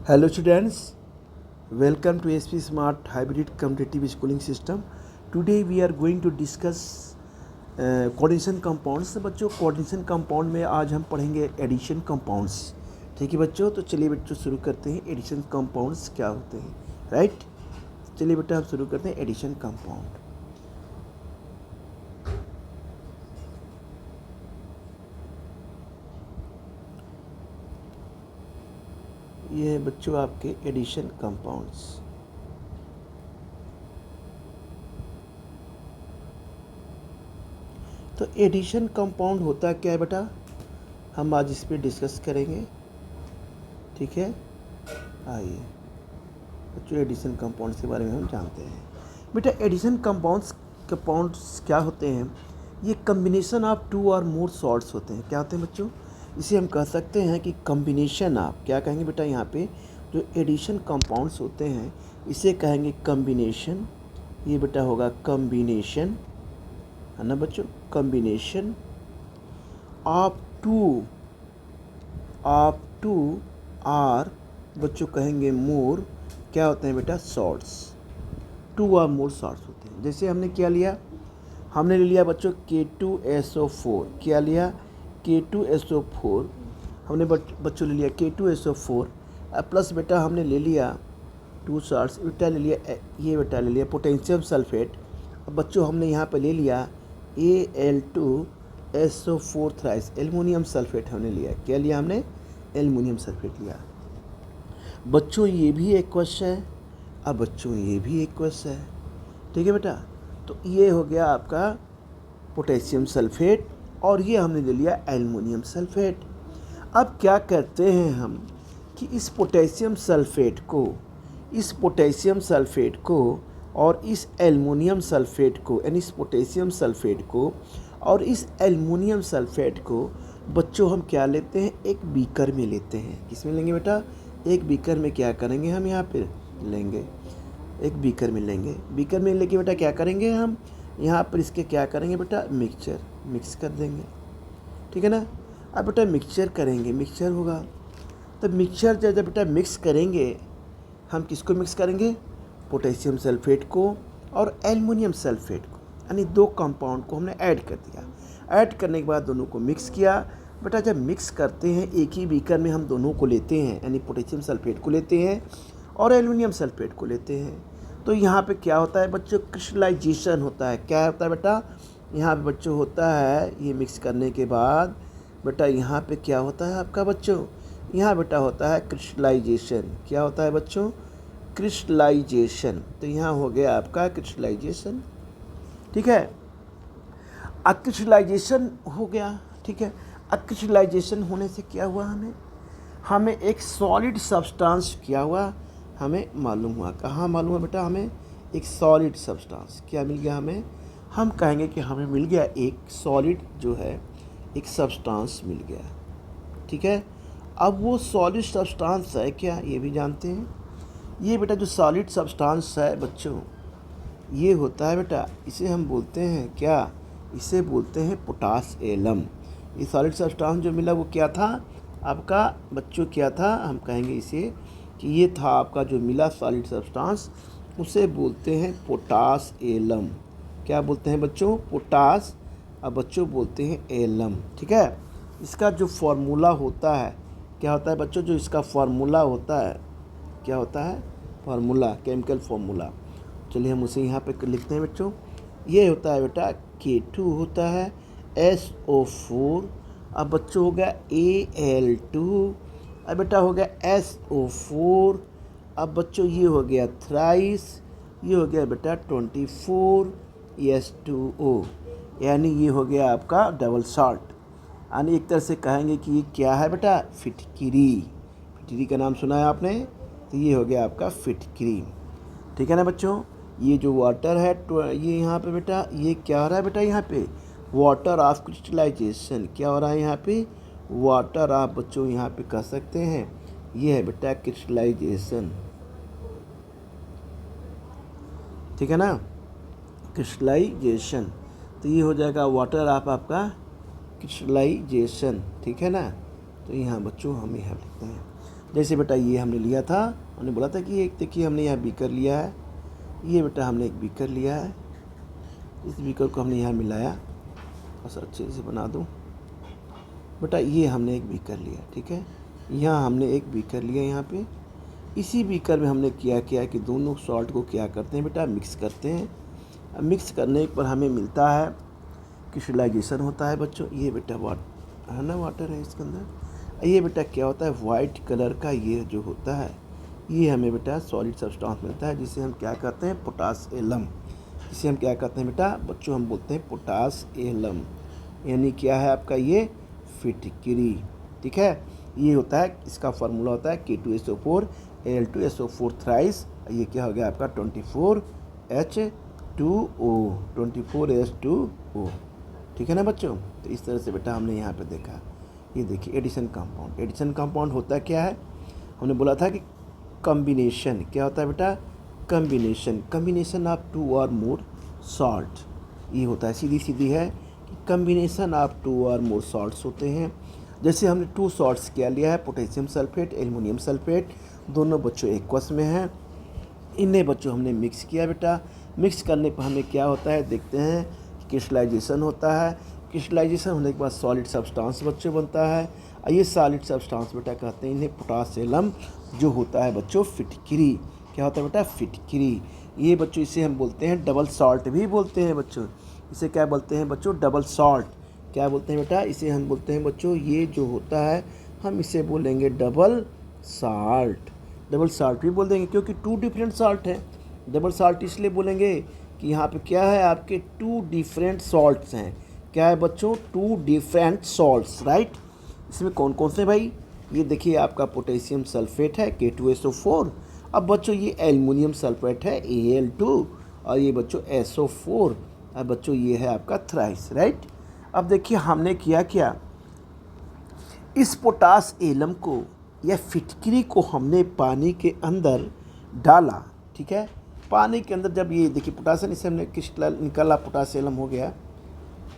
Hello students, welcome to SP Smart Hybrid Competitive Schooling System. Today we are going to discuss coordination compounds. बच्चों coordination compound में आज हम पढ़ेंगे addition compounds. ठीक है बच्चों, तो चलिए बच्चों शुरू करते हैं. addition compounds क्या होते हैं, राइट? चलिए बेटा हम शुरू करते हैं addition compound. ये है बच्चों आपके एडिशन कंपाउंड्स. तो एडिशन कंपाउंड होता क्या है बेटा, हम आज इस पर डिस्कस करेंगे. ठीक है, आइए बच्चों एडिशन कंपाउंड्स के बारे में हम जानते हैं. बेटा एडिशन कंपाउंड्स क्या होते हैं? ये कम्बिनेशन ऑफ टू और मोर सॉल्ट्स होते हैं. क्या होते हैं बच्चों? इसे हम कह सकते हैं कि कम्बिनेशन ऑफ, क्या कहेंगे बेटा, यहाँ पे जो एडिशन कंपाउंड्स होते हैं इसे कहेंगे कम्बिनेशन. ये बेटा होगा कम्बिनेशन, है ना बच्चों, कम्बिनेशन ऑफ टू आर बच्चों कहेंगे मोर, क्या होते हैं बेटा, सॉल्ट्स. टू और मोर सॉल्ट्स होते हैं. जैसे हमने क्या लिया, हमने ले लिया बच्चों K2SO4. क्या लिया? K2SO4. हमने बच्चों ले लिया K2SO4 प्लस बेटा हमने ले लिया टू सॉल्ट्स. बेटा ले लिया ये बेटा ले लिया पोटेशियम सल्फेट. अब बच्चों हमने यहाँ पे ले लिया Al2SO4 थ्राइस, एल्युमिनियम सल्फेट हमने लिया. क्या लिया हमने? एल्युमिनियम सल्फेट लिया. बच्चों ये भी एक क्वेश्चन है, अब बच्चों ये भी एक क्वेश्चन है. ठीक है बेटा, तो ये हो गया आपका पोटेशियम सल्फेट और ये हमने ले लिया एल्युमिनियम सल्फेट. अब क्या करते हैं हम कि इस पोटेशियम सल्फेट को और इस एल्युमिनियम सल्फेट को, यानी इस पोटेशियम सल्फेट को और इस एल्युमिनियम सल्फेट को बच्चों हम क्या लेते हैं, एक बीकर में लेते हैं. किसमें लेंगे बेटा? एक बीकर में क्या करेंगे हम, यहाँ पे लेंगे, एक बीकर में लेंगे. बीकर में लेके बेटा क्या करेंगे हम, यहाँ पर इसके क्या करेंगे बेटा, मिक्स कर देंगे. ठीक है ना. अब बेटा मिक्सचर करेंगे, मिक्सचर होगा. तो मिक्सचर जब बेटा मिक्स करेंगे, हम किसको मिक्स करेंगे? पोटेशियम सल्फेट को और एल्युमिनियम सल्फेट को, यानी दो कंपाउंड को हमने ऐड कर दिया. ऐड करने के बाद दोनों को मिक्स किया. बेटा जब मिक्स करते हैं एक ही बीकर में हम दोनों को लेते हैं, यानी पोटेशियम सल्फेट को लेते हैं और एल्युमिनियम सल्फेट को लेते हैं. तो यहाँ पे क्या होता है बच्चों, क्रिस्टलाइजेशन होता है. क्या होता है बेटा? यहाँ पे बच्चों होता है, ये मिक्स करने के बाद बेटा यहाँ पे क्या होता है आपका बच्चों, यहाँ बेटा होता है क्रिस्टलाइजेशन. क्या होता है बच्चों? क्रिस्टलाइजेशन. तो यहाँ हो गया आपका क्रिस्टलाइजेशन. ठीक है, क्रिस्टलाइजेशन हो गया. ठीक है, क्रिस्टलाइजेशन होने से क्या हुआ, हमें एक सॉलिड सब्सटेंस क्या हुआ, हमें मालूम हुआ. कहाँ मालूम हुआ बेटा? हमें एक सॉलिड सब्सटेंस क्या मिल गया हमें, हम कहेंगे कि हमें मिल गया एक सॉलिड जो है, एक सब्सटेंस मिल गया. ठीक है, अब वो सॉलिड सब्सटेंस है क्या, ये भी जानते हैं. ये बेटा जो सॉलिड सब्सटेंस है बच्चों, ये होता है बेटा, इसे हम बोलते हैं क्या, इसे बोलते हैं पोटास एलम. ये सॉलिड सब्सटेंस जो मिला वो क्या था आपका बच्चों, क्या था, हम कहेंगे इसे कि ये था आपका जो मिला सॉलिड सब्सटेंस, उसे बोलते हैं पोटास एलम. क्या बोलते हैं बच्चों? पोटास. अब बच्चों बोलते हैं एलम. ठीक है, इसका जो फार्मूला होता है, क्या होता है बच्चों, जो इसका फार्मूला होता है, क्या होता है, फार्मूला, केमिकल फार्मूला. चलिए हम उसे यहाँ पे लिखते हैं बच्चों. ये होता है बेटा K2 होता है SO4. अब बच्चों हो गया Al2. अब बेटा हो गया SO4. अब बच्चों ये हो गया थ्राइस, ये हो गया बेटा 24H2O, यानी ये हो गया आपका डबल सॉल्ट. यानी एक तरह से कहेंगे कि ये क्या है बेटा, फिटकिरी. फिटकिरी का नाम सुना है आपने, तो ये हो गया आपका फिटकिरी. ठीक है ना बच्चों. ये जो वाटर है ये यहाँ पे बेटा, ये क्या हो रहा है बेटा, यहाँ पे वाटर ऑफ क्रिस्टलाइजेशन. क्या हो रहा है यहाँ पे, वाटर ऑफ बच्चों यहाँ पे कह सकते हैं, ये है बेटा क्रिस्टलाइजेशन. ठीक है ना, क्रिस्टलाइजेशन. तो ये हो जाएगा वाटर ऑफ आपका क्रिस्टलाइजेशन. ठीक है ना. तो यहाँ बच्चों हम यहाँ लिखते हैं. जैसे बेटा ये हमने लिया था, हमने बोला था कि एक देखिए हमने यहाँ बीकर लिया है, ये बेटा हमने एक बीकर लिया है, इस बीकर को हमने यहाँ मिलाया और सर अच्छे से बना दूँ बेटा, ये हमने एक बीकर लिया, ठीक है, यहाँ हमने एक बीकर लिया यहाँ पे। इसी बीकर में हमने क्या किया कि दोनों सॉल्ट को क्या करते हैं बेटा, मिक्स करते हैं। अब मिक्स करने पर हमें मिलता है क्रिस्टलाइजेशन होता है बच्चों। ये बेटा वाटर है ना, वाटर है इसके अंदर। ये बेटा क्या होता है, वाइट कलर का ये जो होता है, ये हमें बेटा सॉलिड सब्सटेंस मिलता है, जिसे हम क्या कहते हैं, पोटास एलम। जिसे हम क्या कहते हैं बेटा बच्चों, हम बोलते हैं पोटास एलम, यानी क्या है आपका ये फिटकिरी, ठीक है। ये होता है, इसका फार्मूला होता है K2SO4 Al2SO4 थ्राइस, ये क्या हो गया आपका 24H2O, 24H2O, ठीक है ना बच्चों। तो इस तरह से बेटा हमने यहाँ पे देखा, ये देखिए एडिशन कंपाउंड। एडिशन कंपाउंड होता क्या है, हमने बोला था कि कम्बिनेशन क्या होता है बेटा, कम्बिनेशन ऑफ 2 और मोर सॉल्ट, ये होता है, सीधी सीधी है कि कम्बिनेशन ऑफ 2 और मोर सॉल्ट्स होते हैं। जैसे हमने 2 सॉल्ट्स क्या लिया है, पोटेशियम सल्फेट, एल्युमिनियम सल्फेट, दोनों बच्चों एक्वस में हैं। इन्हें बच्चों हमने मिक्स किया बेटा। मिक्स करने पर हमें क्या होता है, देखते हैं, क्रिस्टलाइजेशन होता है। क्रिस्टलाइजेशन होने के बाद सॉलिड सब्सटेंस बच्चों बनता है, और ये सॉलिड सब्सटेंस बेटा कहते हैं इन्हें पोटास एलम, जो होता है बच्चों फिटकिरी। क्या होता है बेटा, फिटकिरी। ये बच्चों इसे हम बोलते हैं डबल सॉल्ट भी बोलते हैं बच्चों। इसे क्या बोलते हैं बच्चों, डबल सॉल्ट। क्या बोलते हैं बेटा, इसे हम बोलते हैं बच्चों, ये जो होता है हम इसे बोलेंगे डबल साल्ट। डबल साल्ट भी बोल देंगे क्योंकि 2 डिफरेंट साल्ट है। डबल साल्ट इसलिए बोलेंगे कि यहाँ पे क्या है, आपके 2 डिफरेंट सॉल्ट्स हैं। क्या है बच्चों, 2 डिफरेंट सॉल्ट्स, राइट। इसमें कौन कौन से भाई, ये देखिए आपका पोटेशियम सल्फेट है K2SO4, अब बच्चों ये एल्युमिनियम सल्फेट है Al2, और ये बच्चों SO4, अब बच्चों ये है आपका थ्राइस, राइट। अब देखिए हमने किया क्या, इस पोटास एलम को या फिटकिरी को हमने पानी के अंदर डाला, ठीक है। पानी के अंदर जब ये देखिए पोटासियम, इसे हमने क्रिस्टल निकाला, पोटासियम हो गया।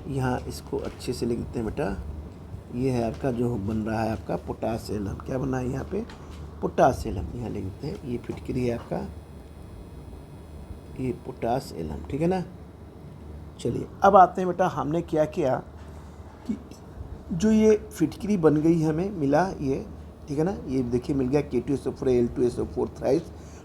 यहाँ इसको अच्छे से लिखते हैं बेटा, ये है आपका जो बन रहा है आपका पोटासियम, क्या बना है यहाँ पे, पोटासियम, यहाँ लिखते हैं, ये फिटकिरी है आपका, ये पोटासियम, ठीक है ना। चलिए अब आते हैं बेटा, हमने क्या किया कि जो ये फिटकिरी बन गई हमें मिला ये, ठीक है ना, ये देखिए मिल गया K2SO4 Al2SO4 थ्राइस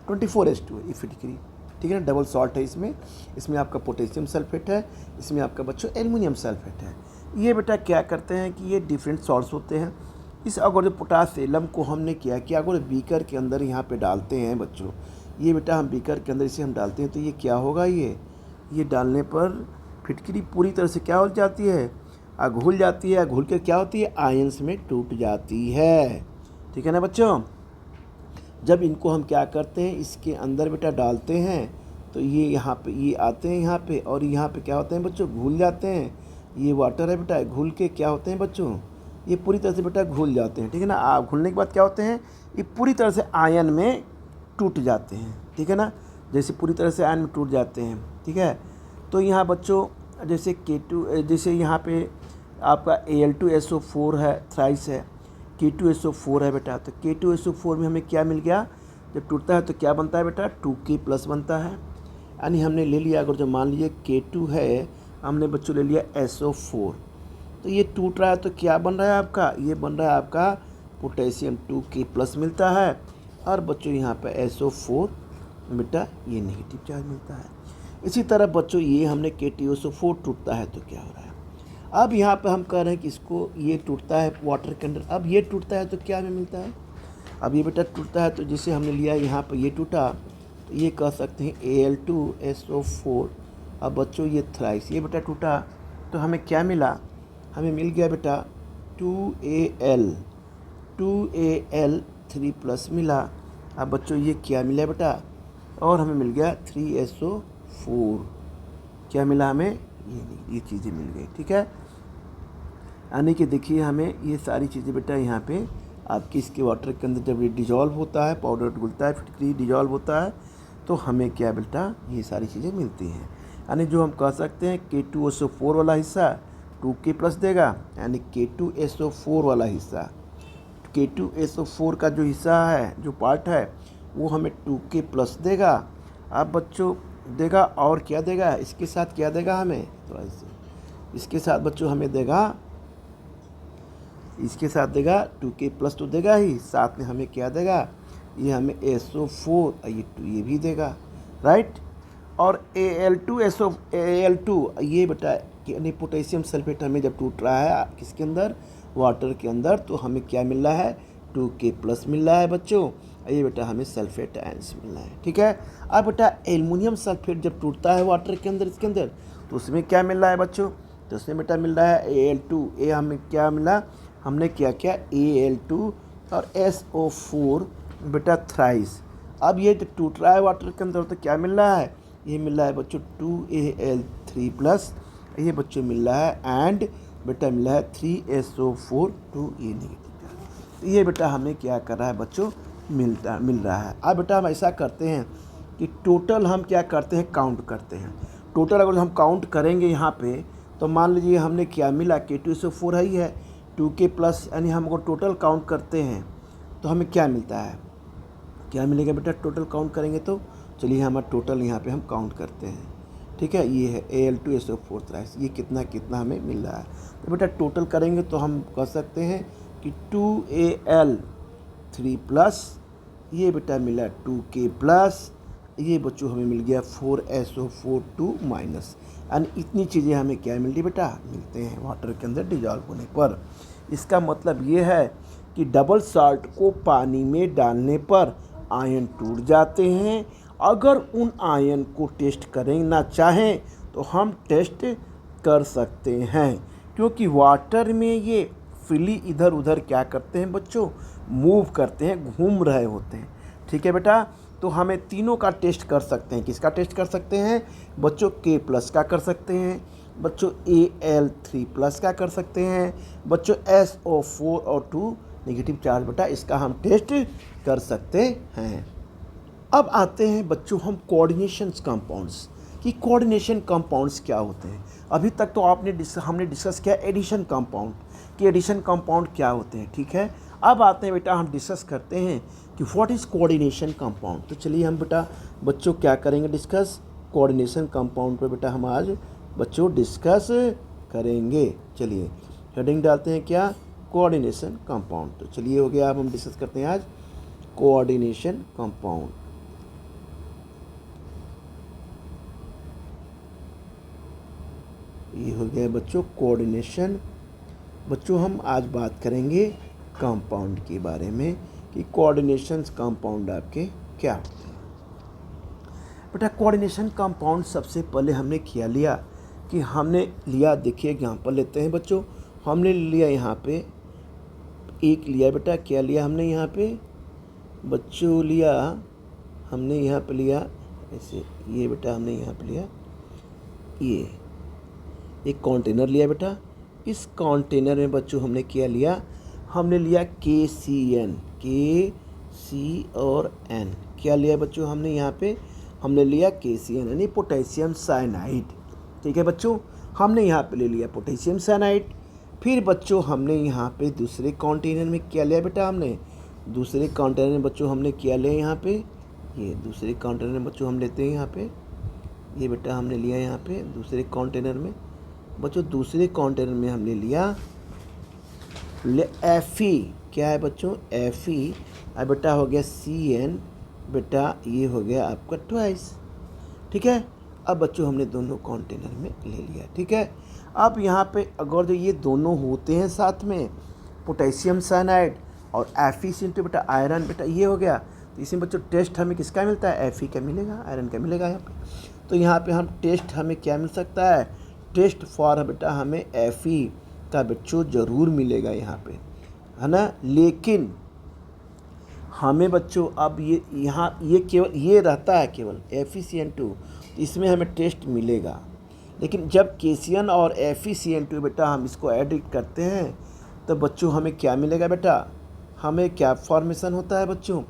24H2, ये फिटकिरी, ठीक है ना, डबल सॉल्ट है इसमें। इसमें आपका पोटेशियम सल्फेट है, इसमें आपका बच्चों एल्युमिनियम सल्फेट है। ये बेटा क्या करते हैं कि ये डिफरेंट सॉल्ट्स होते हैं। इस अगर जो पोटासियम को हमने क्या किया, अगर बीकर के अंदर यहाँ पे डालते हैं बच्चों, ये बेटा हम बीकर के अंदर इसे हम डालते हैं तो ये क्या होगा, ये डालने पर फिटकिरी पूरी तरह से क्या हो जाती है, घुल जाती है। घुल के क्या होती है, आयंस में टूट जाती है, ठीक है ना बच्चों। जब इनको हम क्या करते हैं, इसके अंदर बेटा डालते हैं तो ये यहाँ पे ये आते हैं यहाँ पे, और यहाँ पे क्या होते हैं बच्चों, घुल जाते हैं। ये वाटर है बेटा, घुल के क्या होते हैं बच्चों, ये पूरी तरह से बेटा घुल जाते हैं, ठीक है ना। घुलने के बाद क्या होते हैं, ये पूरी तरह से आयन में टूट जाते हैं, ठीक है ना, जैसे पूरी तरह से आयन में टूट जाते हैं, ठीक है। तो यहाँ बच्चों जैसे जैसे यहाँ पे आपका Al2SO4 है, थ्राइस है, K2SO4 है बेटा। तो K2SO4 में हमें क्या मिल गया, जब टूटता है तो क्या बनता है बेटा, 2K+ बनता है। यानी हमने ले लिया, अगर जो मान लीजिए K2 है, हमने बच्चों ले लिया SO4, तो ये टूट रहा है तो क्या बन रहा है आपका, ये बन रहा है आपका पोटेशियम 2K+ मिलता है, और बच्चों यहाँ पे SO4 बेटा ये नेगेटिव चार्ज मिलता है। इसी तरह बच्चों ये हमने K2SO4 टूटता है तो क्या हो रहा है, अब यहाँ पे हम कह रहे हैं कि इसको ये टूटता है वाटर के अंदर, अब ये टूटता है तो क्या हमें मिलता है, अब ये बेटा टूटता है तो जैसे हमने लिया यहाँ पे ये टूटा, तो ये कह सकते हैं Al2SO4। अब बच्चों ये थ्राइस, ये बेटा टूटा तो हमें क्या मिला, हमें मिल गया बेटा 2Al3+ मिला। अब बच्चों ये क्या मिला बेटा, और हमें मिल गया 3SO4, क्या मिला हमें, ये चीज़ें मिल गई, ठीक है। यानी कि देखिए हमें ये सारी चीज़ें बेटा यहाँ पे आपकी इसके वाटर के अंदर जब ये डिजॉल्व होता है, पाउडर घुलता है, फिटकरी डिजॉल्व होता है, तो हमें क्या बेटा ये सारी चीज़ें मिलती हैं। यानी जो हम कह सकते हैं K2SO4 वाला हिस्सा 2K+ देगा, यानी K2SO4 वाला हिस्सा K2SO4 का जो हिस्सा है, जो पार्ट है, वो हमें 2K+ देगा। अब बच्चों देगा और क्या देगा, इसके साथ क्या देगा हमें, थोड़ा इसके साथ बच्चों हमें देगा, इसके साथ देगा 2K+ तो देगा ही, साथ में हमें क्या देगा, ये हमें SO4 ये भी देगा, राइट। और Al2 ये बेटा यानी पोटेशियम सल्फेट हमें जब टूट रहा है किसके अंदर, वाटर के अंदर, तो हमें क्या मिल रहा है, 2K+ मिल रहा है बच्चों। ये बेटा हमें सल्फेट आयंस मिल रहा है, ठीक है। अब बेटा एल्युमिनियम सल्फेट जब टूटता है वाटर के अंदर, इसके अंदर, तो उसमें क्या मिल रहा है बच्चों, तो उसमें बेटा मिल रहा है Al2, ये हमें क्या मिला, हमने क्या किया Al2 और SO4 बेटा थ्राइस। अब ये जब टूट रहा है वाटर के अंदर तो क्या मिल रहा है, ये मिल रहा है बच्चों 2Al3+, ये बच्चों मिल रहा है, एंड बेटा मिल रहा है 3SO4 2E नेगेटिव। तो ये बेटा हमें क्या कर रहा है बच्चों, मिल रहा है। अब बेटा हम ऐसा करते हैं कि टोटल हम क्या करते हैं, काउंट करते हैं। टोटल अगर हम काउंट करेंगे यहाँ पे, तो मान लीजिए हमने क्या मिला, K2SO4 ही है, 2K+, यानी हम अगर टोटल काउंट करते हैं तो हमें क्या मिलता है, क्या मिलेगा बेटा, टोटल काउंट करेंगे तो चलिए हमारा टोटल यहाँ पे हम काउंट करते हैं, ठीक है। ये है Al2SO4 थ्राइस, ये कितना कितना हमें मिल रहा है। तो बेटा टोटल करेंगे तो हम कह सकते हैं कि 2Al3+, ये बेटा मिला 2K+, ये बच्चों हमें मिल गया 4SO4 2-, यानी इतनी चीज़ें हमें क्या मिलती बेटा, मिलते हैं वाटर के अंदर डिजॉल्व होने पर। इसका मतलब ये है कि डबल साल्ट को पानी में डालने पर आयन टूट जाते हैं। अगर उन आयन को टेस्ट करना चाहें तो हम टेस्ट कर सकते हैं, क्योंकि वाटर में ये फ्रीली इधर उधर क्या करते हैं बच्चों, मूव करते हैं, घूम रहे होते हैं, ठीक है बेटा। तो हमें तीनों का टेस्ट कर सकते हैं। किसका टेस्ट कर सकते हैं बच्चों, K+ का कर सकते हैं बच्चों, Al3+ का कर सकते हैं बच्चों, SO4 और 2 नेगेटिव चार्ज बेटा इसका हम टेस्ट कर सकते हैं। अब आते हैं बच्चों हम कोऑर्डिनेशन कंपाउंड्स कि कोऑर्डिनेशन कंपाउंड्स क्या होते हैं। अभी तक तो हमने डिस्कस किया एडिशन कंपाउंड कि एडिशन कंपाउंड क्या होते हैं, ठीक है। अब आते हैं बेटा हम डिस्कस करते हैं कि व्हाट इज़ कोऑर्डिनेशन कंपाउंड। तो चलिए हम बेटा बच्चों क्या करेंगे, डिस्कस कोऑर्डिनेशन कंपाउंड पर बेटा हम आज बच्चों डिस्कस करेंगे। चलिए हेडिंग डालते हैं क्या, कोऑर्डिनेशन कंपाउंड। तो चलिए हो गया, अब हम डिस्कस करते हैं आज कोऑर्डिनेशन कंपाउंड। ये हो गया बच्चों कोऑर्डिनेशन। बच्चों हम आज बात करेंगे कंपाउंड के बारे में कि कोऑर्डिनेशन कंपाउंड आपके क्या होते हैं। बेटा कोऑर्डिनेशन कंपाउंड सबसे पहले हमने क्या लिया कि हमने लिया, देखिए एग्जाम्पल लेते हैं बच्चों, हमने लिया यहाँ पे एक लिया बेटा, क्या लिया हमने यहाँ पे बच्चों, लिया हमने यहाँ पे लिया ऐसे, ये बेटा हमने यहाँ पे लिया ये एक कंटेनर लिया बेटा। इस कंटेनर में बच्चों हमने क्या लिया, हमने लिया KCN, KC और N, क्या लिया बच्चों हमने यहाँ पे, हमने लिया KCN यानी पोटेशियम साइनाइड, ठीक है बच्चों। हमने यहाँ पे ले लिया पोटेशियम साइनाइड। फिर बच्चों हमने यहाँ पे दूसरे कंटेनर में क्या लिया बेटा, हमने दूसरे कंटेनर में बच्चों हमने क्या लिया यहाँ पे, ये दूसरे कंटेनर में बच्चों हम लेते हैं यहाँ पे, ये बेटा हमने लिया यहाँ पे दूसरे कंटेनर में बच्चों, दूसरे कंटेनर में हमने लिया Fe, क्या है बच्चों Fe, अब बेटा हो गया CN बेटा, ये हो गया आपका ट्वाइस, ठीक है। अब बच्चों हमने दोनों कंटेनर में ले लिया, ठीक है। अब यहाँ पे अगर जो ये दोनों होते हैं साथ में पोटेशियम साइनाइड और Fe बेटा आयरन बेटा, ये हो गया, तो इसमें बच्चों टेस्ट हमें किसका मिलता है, Fe का मिलेगा, आयरन का मिलेगा यहाँ पे। तो यहाँ पे हम टेस्ट हमें क्या मिल सकता है, टेस्ट फॉर बेटा हमें Fe का बच्चों ज़रूर मिलेगा यहाँ पे, है ना। लेकिन हमें बच्चों अब ये यहाँ ये केवल ये रहता है केवल FeCN2, तो इसमें हमें टेस्ट मिलेगा। लेकिन जब KCN और FeCN2 बेटा हम इसको ऐड करते हैं तो बच्चों हमें क्या मिलेगा बेटा, हमें क्या फॉर्मेशन होता है बच्चों,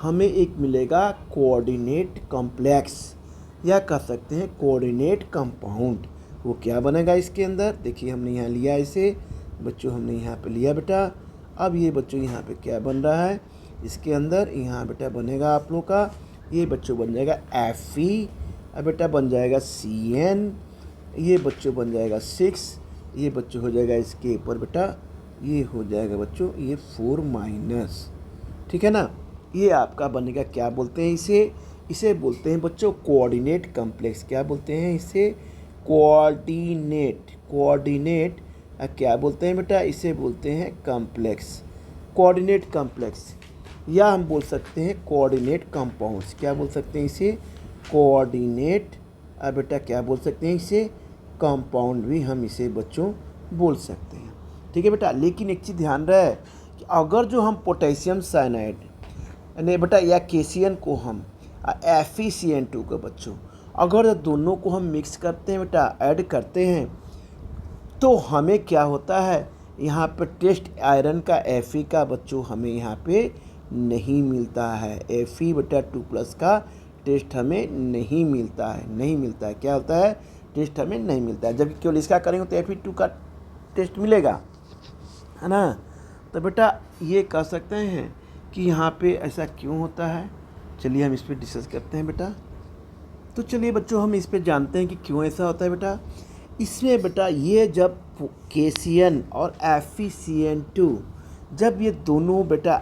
हमें एक मिलेगा कोऑर्डिनेट कॉम्प्लेक्स या कह सकते हैं कोऑर्डिनेट कंपाउंड। वो क्या बनेगा इसके अंदर, देखिए हमने यहाँ लिया इसे बच्चों, हमने यहाँ पे लिया बेटा, अब ये बच्चों यहाँ पे क्या बन रहा है, इसके अंदर यहाँ बेटा बनेगा आप लोग का, ये बच्चों बन जाएगा Fe, अब बेटा बन जाएगा Cn, ये बच्चों बन जाएगा 6, ये बच्चों हो जाएगा इसके ऊपर बेटा, ये हो जाएगा बच्चों ये 4-, ठीक है ना। ये आपका बनेगा, क्या बोलते हैं इसे बोलते हैं बच्चों कोऑर्डिनेट कॉम्प्लेक्स। क्या बोलते हैं इसे, कोऑर्डिनेट क्या बोलते हैं बेटा, इसे बोलते हैं कॉम्प्लेक्स, कोऑर्डिनेट कॉम्प्लेक्स, या हम बोल सकते हैं कोऑर्डिनेट कंपाउंड्स। क्या बोल सकते हैं इसे, कोऑर्डिनेट, बेटा क्या बोल सकते हैं इसे, कंपाउंड भी हम इसे बच्चों बोल सकते हैं, ठीक है बेटा। लेकिन एक चीज़ ध्यान रहे कि अगर जो हम पोटेशियम साइनाइड यानी बेटा या केसियन को हम FeCN2 को बच्चों अगर दोनों को हम मिक्स करते हैं बेटा, ऐड करते हैं, तो हमें क्या होता है, यहाँ पे टेस्ट आयरन का Fe का बच्चों हमें यहाँ पे नहीं मिलता है, Fe बेटा 2+ का टेस्ट हमें नहीं मिलता है, क्या होता है, टेस्ट हमें नहीं मिलता है। जबकि केवल इसका करेंगे तो Fe2 का टेस्ट मिलेगा, है ना। तो बेटा ये कह सकते हैं कि यहाँ पे ऐसा क्यों होता है, चलिए हम इस पर डिस्कस करते हैं बेटा। तो चलिए बच्चों हम इस पे जानते हैं कि क्यों ऐसा होता है बेटा। इसमें बेटा ये जब केसियन और FeCN2 जब ये दोनों बेटा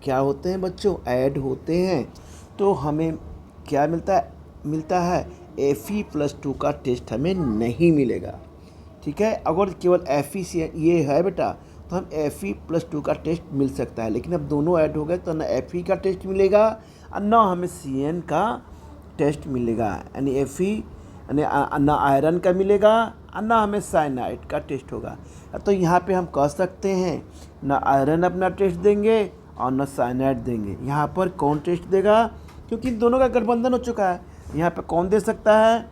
क्या होते हैं बच्चों, ऐड होते हैं, तो हमें क्या मिलता है Fe+2 का टेस्ट हमें नहीं मिलेगा, ठीक है। अगर केवल FeCN ये है बेटा तो हम Fe+2 का टेस्ट मिल सकता है, लेकिन अब दोनों ऐड हो गए तो ना Fe का टेस्ट मिलेगा और ना हमें Cn का टेस्ट मिलेगा, यानी Fe यानी ना आयरन का मिलेगा और ना हमें साइनाइड का टेस्ट होगा। तो यहाँ पे हम कह सकते हैं ना आयरन अपना टेस्ट देंगे और ना साइनाइड देंगे। यहाँ पर कौन टेस्ट देगा, क्योंकि इन दोनों का गठबंधन हो चुका है, यहाँ पे कौन दे सकता है,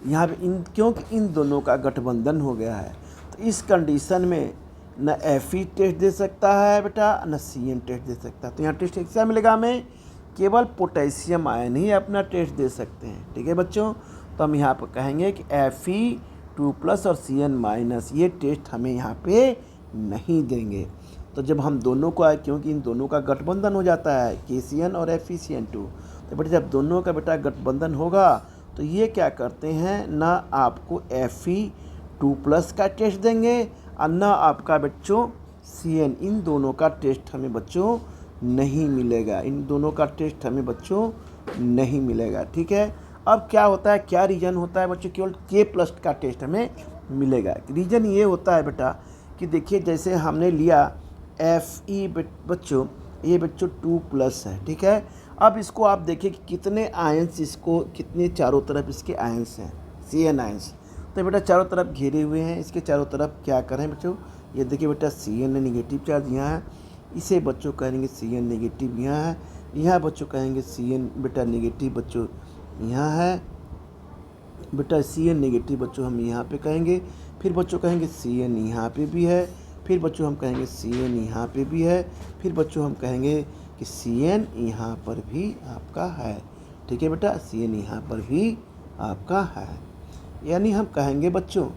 यहाँ पे क्योंकि इन दोनों का गठबंधन हो गया है, तो इस कंडीशन में न Fe टेस्ट दे सकता है बेटा, न Cn टेस्ट दे सकता है। तो यहाँ टेस्ट क्या मिलेगा हमें, केवल पोटेशियम आयन ही अपना टेस्ट दे सकते हैं, ठीक है बच्चों। तो हम यहाँ पर कहेंगे कि Fe2+ और Cn- ये टेस्ट हमें यहाँ पे नहीं देंगे। तो जब हम दोनों को, क्योंकि इन दोनों का गठबंधन हो जाता है केसियन और FeCN2, तो बेटा जब दोनों का बेटा गठबंधन होगा तो ये क्या करते हैं, ना आपको Fe2+ का टेस्ट देंगे और ना आपका बच्चों Cn, इन दोनों का टेस्ट हमें बच्चों नहीं मिलेगा, इन दोनों का टेस्ट हमें बच्चों नहीं मिलेगा, ठीक है। अब क्या होता है, क्या रीज़न होता है बच्चों, केवल K+ का टेस्ट हमें मिलेगा। रीज़न ये होता है बेटा कि देखिए जैसे हमने लिया Fe बच्चों, ये बच्चों 2+ है, ठीक है। अब इसको आप देखिए कि कितने आयंस, इसको कितने चारों तरफ इसके आयंस हैं, Cn आयंस, तो बेटा चारों तरफ घेरे हुए हैं, इसके चारों तरफ क्या करें बच्चों, ये देखिए बेटा Cn नेगेटिव चार्ज यहाँ है, इसे बच्चों कहेंगे Cn नेगेटिव यहाँ है, यहाँ बच्चों कहेंगे Cn बेटा नेगेटिव बच्चों यहाँ है, बेटा Cn नेगेटिव बच्चों हम यहाँ पे कहेंगे, फिर बच्चों कहेंगे Cn यहाँ पे भी है, फिर बच्चों हम कहेंगे Cn यहाँ पे भी है, फिर बच्चों हम कहेंगे कि Cn यहाँ पर भी आपका है, ठीक है बेटा, Cn यहाँ पर भी आपका है। यानी हम कहेंगे बच्चों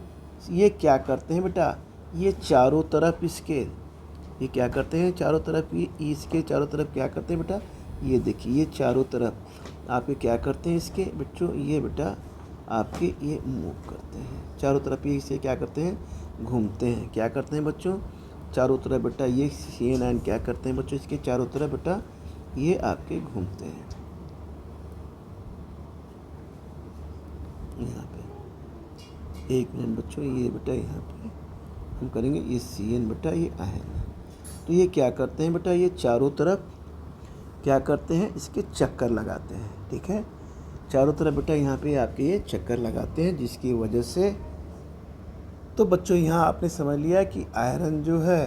ये क्या करते हैं बेटा, ये चारों तरफ इसके, ये क्या करते हैं चारों तरफ, ये इसके चारों तरफ क्या करते हैं बेटा, ये देखिए ये चारों तरफ आपके क्या करते हैं इसके बच्चों, ये बेटा आपके ये मूव करते हैं चारों तरफ, ये इसे क्या करते हैं, घूमते हैं, क्या करते हैं बच्चों चारों तरफ बेटा, ये Cn क्या करते हैं बच्चों, इसके चारों तरफ बेटा ये आपके घूमते हैं। यहाँ पे एक मिनट बच्चों, ये बेटा यहाँ पे हम करेंगे, ये Cn बेटा ये आयन है, तो ये क्या करते हैं बेटा, ये चारों तरफ क्या करते हैं, इसके चक्कर लगाते हैं, ठीक है, चारों तरफ बेटा यहाँ पे आपके ये चक्कर लगाते हैं, जिसकी वजह से तो बच्चों यहाँ आपने समझ लिया कि आयरन जो है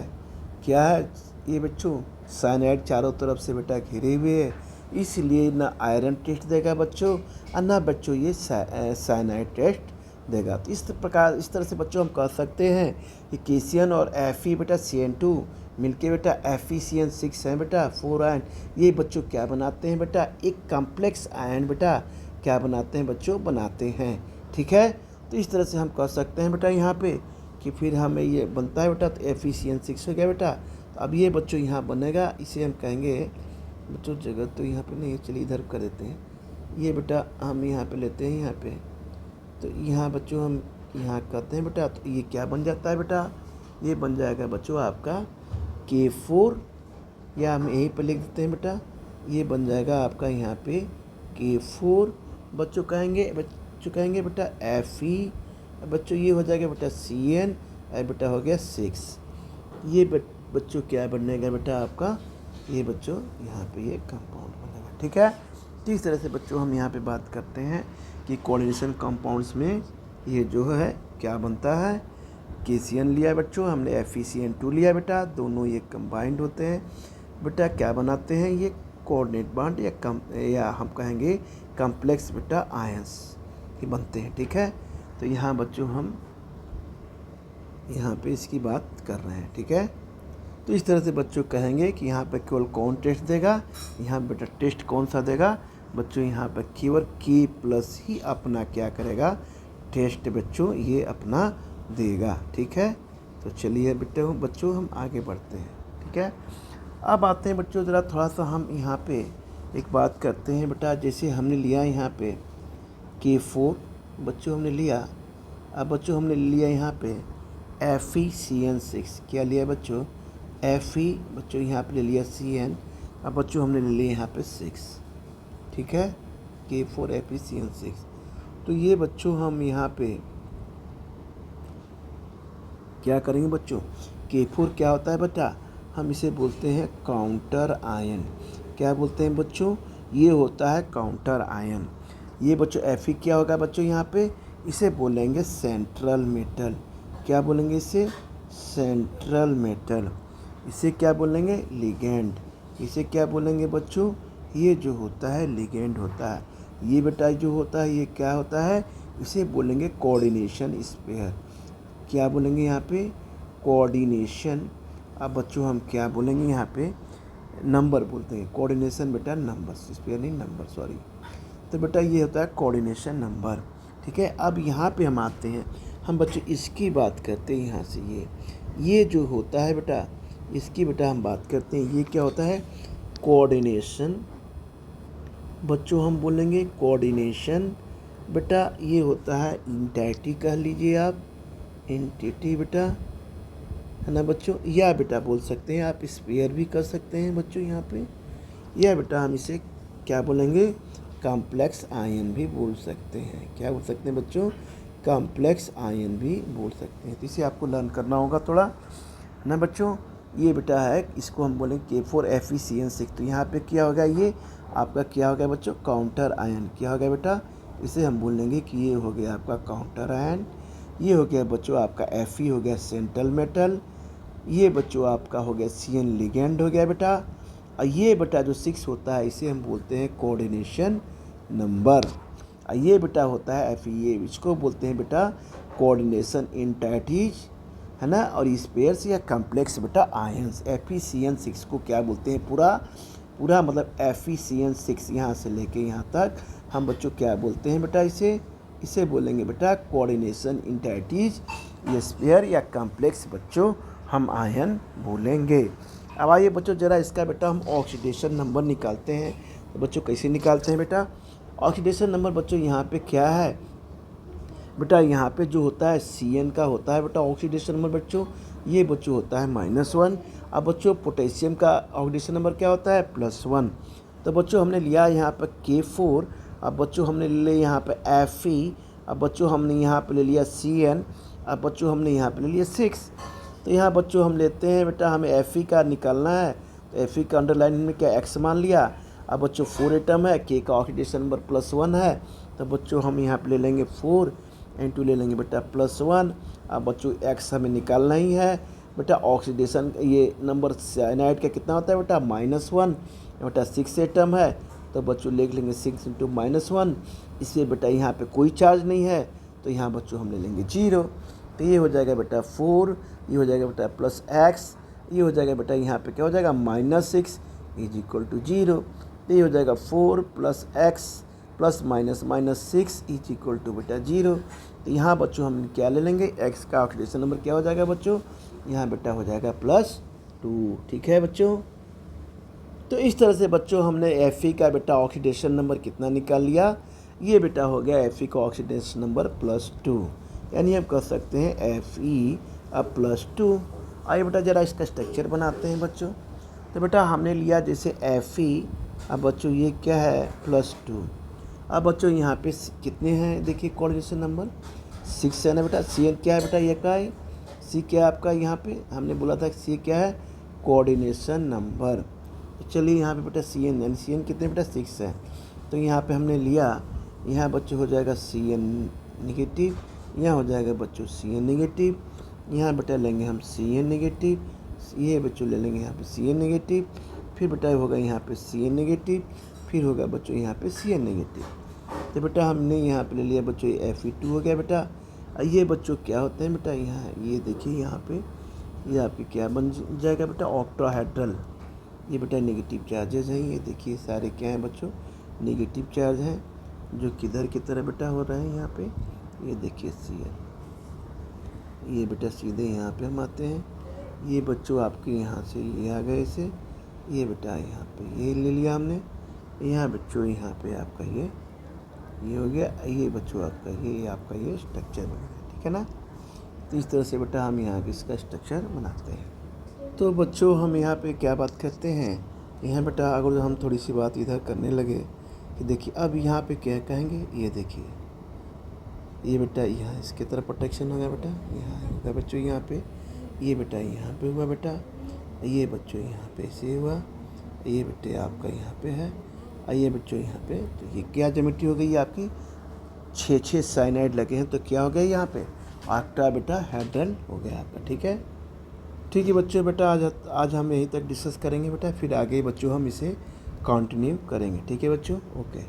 क्या है, ये बच्चों साइनाइड चारों तरफ से बेटा घिरे हुए है, इसलिए ना आयरन टेस्ट देगा बच्चों और ना बच्चों ये साइनाइड टेस्ट देगा। तो इस तरह से बच्चों हम कह सकते हैं कि केसियन और Fe बेटा Cn2 मिलके बेटा FeCN6 है बेटा 4 आयन, ये बच्चों क्या बनाते हैं बेटा, एक कॉम्प्लेक्स आयन बेटा क्या बनाते हैं बच्चों, बनाते हैं, ठीक है। तो इस तरह से हम कह सकते हैं बेटा यहाँ पे कि फिर हमें ये बनता है बेटा, तो FeCN6 हो गया बेटा, अब ये बच्चों यहाँ बनेगा, इसे हम कहेंगे बच्चों, जगह तो यहाँ पे नहीं है, चलिए इधर कर देते हैं। ये बेटा हम यहाँ पे लेते हैं यहाँ पे, तो यहाँ बच्चों हम यहाँ करते हैं बेटा, तो ये क्या बन जाता है बेटा, ये बन जाएगा बच्चों आपका K4, या हम यहीं पे लिख देते हैं बेटा, ये बन जाएगा आपका यहाँ पे K4 बच्चों कहेंगे बेटा Fe, बच्चों ये हो जाएगा बेटा Cn, और बेटा हो गया 6। ये बच्चों क्या बनेगा बेटा आपका, ये बच्चों यहाँ पे ये कंपाउंड बनेगा, ठीक है। तो इस तरह से बच्चों हम यहाँ पे बात करते हैं कि कोऑर्डिनेशन कंपाउंड्स में ये जो है क्या बनता है, KCN लिया बच्चों हमने, FeCN2 लिया बेटा, दोनों ये कंबाइंड होते हैं बेटा, क्या बनाते हैं ये कोऑर्डिनेट बॉन्ड, या हम कहेंगे कॉम्प्लेक्स बेटा आयंस ये बनते हैं, ठीक है। तो यहाँ बच्चों हम यहाँ पे इसकी बात कर रहे हैं, ठीक है। तो इस तरह से बच्चों कहेंगे कि यहाँ पे केवल कौन टेस्ट देगा, यहाँ बेटा टेस्ट कौन सा देगा बच्चों, यहाँ पे केवल K प्लस ही अपना क्या करेगा, टेस्ट बच्चों ये अपना देगा, ठीक है। तो चलिए बेटा बच्चों हम आगे बढ़ते हैं, ठीक है। अब आते हैं बच्चों ज़रा थोड़ा सा हम यहाँ पे एक बात करते हैं बेटा, जैसे हमने लिया यहाँ पे K4 बच्चों हमने लिया, अब बच्चों हमने लिया यहाँ पे FeCN6, क्या लिया बच्चों, Fe बच्चों यहाँ पे ले लिया Cn, अब बच्चों हमने ले लिया यहाँ पे 6, ठीक है, K4 FeCN6। तो ये बच्चों हम यहाँ पे क्या करेंगे बच्चों, K4 क्या होता है बेटा, हम इसे बोलते हैं काउंटर आयन, क्या बोलते हैं बच्चों, ये होता है काउंटर आयन। ये बच्चों Fe क्या होगा बच्चों, यहाँ पे इसे बोलेंगे सेंट्रल मेटल, क्या बोलेंगे इसे, सेंट्रल मेटल। इसे क्या बोलेंगे, लिगेंड। इसे क्या बोलेंगे बच्चों, ये जो होता है लिगेंड होता है। ये बेटा जो होता है ये क्या होता है, इसे बोलेंगे कोऑर्डिनेशन स्पेयर, क्या बोलेंगे यहाँ पे, कोऑर्डिनेशन। अब बच्चों हम क्या बोलेंगे यहाँ पे, नंबर बोलते हैं, कोऑर्डिनेशन बेटा नंबर, स्पेयर नहीं नंबर, सॉरी। तो बेटा ये होता है कोऑर्डिनेशन नंबर, ठीक है। अब यहाँ पे हम आते हैं, हम बच्चों इसकी बात करते हैं, यहाँ से ये जो होता है बेटा, इसकी बेटा हम बात करते हैं, ये क्या होता है, कोऑर्डिनेशन बच्चों हम बोलेंगे कोऑर्डिनेशन बेटा, ये होता है इंटाइटी कह लीजिए आप, इंटिटी बेटा, है ना बच्चों, या बेटा बोल सकते हैं आप स्पेयर भी कर सकते हैं बच्चों यहाँ पे, या बेटा हम इसे क्या बोलेंगे, कॉम्प्लेक्स आयन भी बोल सकते हैं, क्या बोल सकते हैं बच्चों, कॉम्प्लेक्स आयन भी बोल सकते हैं। तो इसे आपको लर्न करना होगा थोड़ा, है ना बच्चों। ये बेटा है, इसको हम बोलेंगे K4 FeCN6, तो यहाँ पे क्या होगा, ये आपका क्या हो गया बच्चों, काउंटर आयन, क्या हो गया बेटा, इसे हम बोलेंगे कि ये हो गया आपका काउंटर आयन। ये हो गया बच्चों आपका Fe हो गया सेंट्रल मेटल, ये बच्चों आपका हो गया Cn लिगेंड हो गया बेटा, और ये बेटा जो 6 होता है इसे हम बोलते हैं कोऑर्डिनेशन नंबर, और ये बेटा होता है Fe, इसको बोलते हैं बेटा कोऑर्डिनेशन इंटाइटीज, है ना, और स्पेयर्स या कॉम्प्लेक्स बेटा आयंस। FeCN6 को क्या बोलते हैं, पूरा मतलब FeCN6 यहाँ से लेके यहाँ तक हम बच्चों क्या बोलते हैं बेटा, इसे बोलेंगे बेटा कोऑर्डिनेशन इंटाइटीज, स्पेयर या कॉम्प्लेक्स बच्चों हम आयन बोलेंगे। अब आइए बच्चों ज़रा इसका बेटा हम ऑक्सीडेशन नंबर निकालते हैं। तो बच्चों कैसे निकालते हैं बेटा, ऑक्सीडेशन नंबर बच्चों यहाँ पे क्या है बेटा, यहाँ पे जो होता है Cn का होता है बेटा ऑक्सीडेशन नंबर बच्चों, ये बच्चों होता है -1। अब बच्चों पोटेशियम का ऑक्सीडेशन नंबर क्या होता है, +1। तो बच्चों हमने लिया यहाँ पे K4, अब बच्चों हमने ले लिया यहाँ पे Fe, अब बच्चों हमने यहाँ पे ले लिया Cn, अब बच्चों हमने यहाँ पे ले लिया 6। तो यहाँ बच्चों हम लेते हैं बेटा, हमें Fe का निकालना है, तो Fe का अंडरलाइन में क्या x मान लिया। अब बच्चों 4 एटम है, K का ऑक्सीडेशन नंबर +1 है, तो बच्चों हम यहाँ पे ले लेंगे 4 इंटू ले लेंगे बेटा +1। अब बच्चों x हमें निकालना ही है बेटा, ऑक्सीडेशन ये नंबर साइनाइड का कितना होता है बेटा, -1, बेटा 6 एटम है, तो बच्चों लिख लेंगे 6 इंटू -1, इससे बेटा यहाँ पे कोई चार्ज नहीं है, तो यहाँ बच्चों हम ले लेंगे 0। तो ये हो जाएगा बेटा 4, ये हो जाएगा बेटा +x, ये हो जाएगा बेटा यहाँ पे क्या हो जाएगा -6 = 0। तो ये हो जाएगा 4 + x + -6 = बेटा 0। तो यहाँ बच्चों हम क्या ले लेंगे, x का ऑक्सीडेशन नंबर क्या हो जाएगा बच्चों, यहाँ बेटा हो जाएगा 2। ठीक है बच्चों, तो इस तरह से बच्चों हमने Fe का बेटा ऑक्सीडेशन नंबर कितना निकाल लिया, ये बेटा हो गया Fe का ऑक्सीडेशन नंबर +2, यानी हम कह सकते हैं Fe अब +2। आइए बेटा ज़रा इसका स्ट्रक्चर बनाते हैं बच्चों। तो बेटा हमने लिया जैसे Fe, अब बच्चों ये क्या है +2। अब बच्चों यहाँ पे कितने हैं देखिए कोऑर्डिनेशन नंबर 6 है ना बेटा। Cn क्या है बेटा ये का है, C क्या है आपका, यहाँ पे हमने बोला था C क्या है कोऑर्डिनेशन नंबर। तो चलिए यहाँ पे बेटा Cn, यानी Cn कितने बेटा 6 है। तो यहाँ पे हमने लिया, यहाँ बच्चों हो जाएगा Cn नेगेटिव, यहाँ हो जाएगा बच्चों Cn नेगेटिव, यहाँ बेटा लेंगे हम Cn नेगेटिव, ये बच्चों ले लेंगे यहाँ पे Cn नेगेटिव, फिर बेटा होगा यहाँ पे Cn नेगेटिव, फिर होगा बच्चों यहाँ पे Cn नेगेटिव। तो बेटा हमने यहाँ पे ले लिया बच्चों ये Fe2 हो गया बेटा। ये बच्चों क्या होते हैं बेटा, यहाँ ये देखिए यहाँ पे ये आपके क्या बन जाएगा बेटा ऑक्टाहेड्रल। ये बेटा नेगेटिव चार्जेज हैं, ये देखिए सारे क्या हैं बच्चों नेगेटिव चार्ज हैं, जो किधर की तरह बेटा हो रहे हैं यहाँ पे, ये देखिए Cn, ये बेटा सीधे यहाँ पे हम आते हैं, ये बच्चों आपके यहाँ से ये आ गए इसे, ये बेटा यहाँ पे ये ले लिया हमने, यहाँ बच्चों यहाँ पे आपका ये हो गया, ये बच्चों आपका ये स्ट्रक्चर बन गया। ठीक है ना, तो इस तरह से बेटा हम यहाँ पे इसका स्ट्रक्चर बनाते हैं। तो बच्चों हम यहाँ पे क्या बात करते हैं, यहाँ बेटा अगर हम थोड़ी सी बात इधर करने लगे कि देखिए अब यहाँ पे क्या कहेंगे, ये देखिए ये बेटा यहाँ इसके तरफ प्रोटेक्शन हो गया बेटा, यहाँ होगा बच्चों यहाँ पे, ये बेटा यहाँ पे हुआ बेटा, ये बच्चों यहाँ पे से हुआ, ये बेटे आपका यहाँ पे है, ये बच्चों यहाँ पे, तो ये क्या ज्योमेट्री हो गई आपकी 6 साइनाइड लगे हैं, तो क्या हो गया यहाँ पे ऑक्टाहेड्रल हो गया आपका। ठीक है बच्चों, बेटा आज हम यहीं तक डिस्कस करेंगे बेटा, फिर आगे बच्चों हम इसे कंटिन्यू करेंगे। ठीक है बच्चों, ओके।